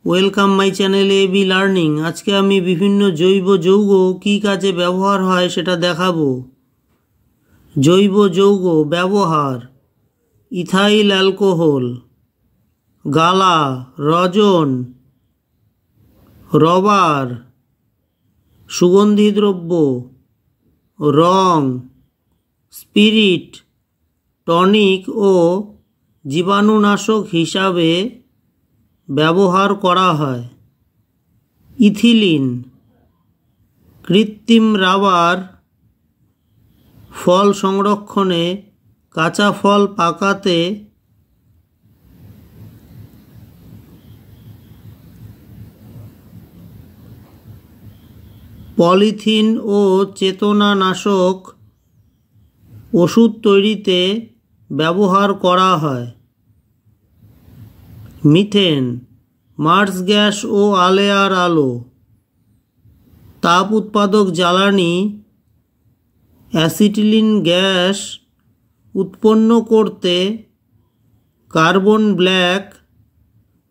Welcome my channel AB learning. আজকে আমি বিভিন্ন জৈব যৌগ কী কাজে ব্যবহার হয় সেটা দেখাবো। জৈব যৌগ ব্যবহার: ইথাইল অ্যালকোহল, গালা, রজন, রবার, সুগন্ধি দ্রব্য, রং, স্পিরিট, টনিক ও জীবাণুনাশক হিসাবে ব্যবহার করা হয়। ইথিলিন কৃত্রিম রাবার, ফল সংরক্ষণে, কাঁচা ফল পাকাতে, পলিথিন ও চেতনানাশক ওষুধ তৈরিতে ব্যবহার করা হয়। মিথেন মার্স গ্যাস ও আলেয়ার আলো, তাপ উৎপাদক জ্বালানি। অ্যাসিটিলিন গ্যাস উৎপন্ন করতে কার্বন ব্ল্যাক,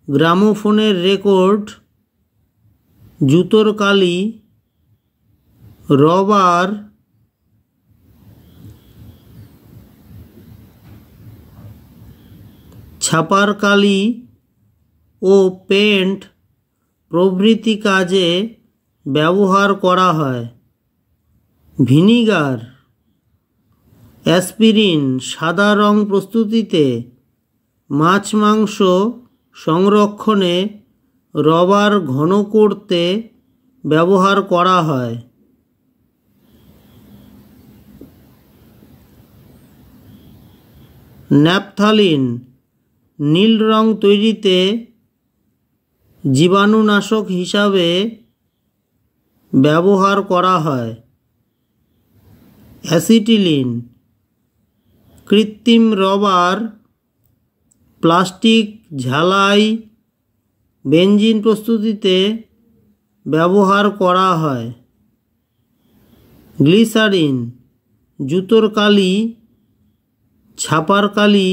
গ্রামোফোনের রেকর্ড, জুতোর কালি, রবার, ছাপার কালি ও পেন্ট প্রভৃতি কাজে ব্যবহার করা হয়। ভিনিগার অ্যাসপিরিন সাদা রং প্রস্তুতিতে, মাছ মাংস সংরক্ষণে, রবার ঘন করতে ব্যবহার করা হয়। ন্যাপথালিন নীল রং তৈরিতে জীবাণুনাশক হিসাবে ব্যবহার করা হয়। অ্যাসিটিলিন কৃত্রিম রবার, প্লাস্টিক ঝালাই, বেনজিন প্রস্তুতিতে ব্যবহার করা হয়। গ্লিসারিন জুতোর কালি, ছাপার কালি,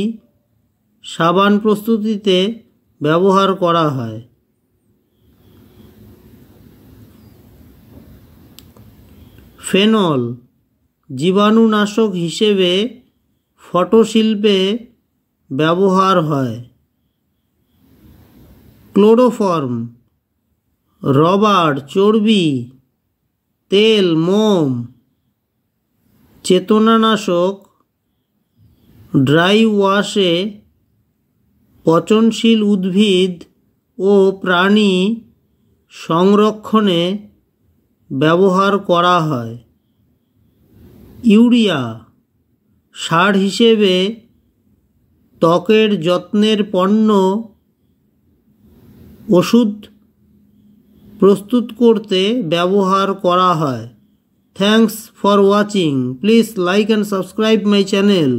সাবান প্রস্তুতিতে ব্যবহার করা হয়। ফেনল জীবাণুনাশক হিসেবে ফটোশিল্পে ব্যবহার হয়। ক্লোরোফর্ম রবার, চর্বি, তেল, মোম। চেতনানাশক ড্রাই ওয়াশে পচনশীল উদ্ভিদ ও প্রাণী সংরক্ষণে ব্যবহার করা হয়। ইউরিয়া সার হিসেবে ত্বকের যত্নের পণ্য, ওষুধ প্রস্তুত করতে ব্যবহার করা হয়। Thanks for watching. Please like and subscribe my channel.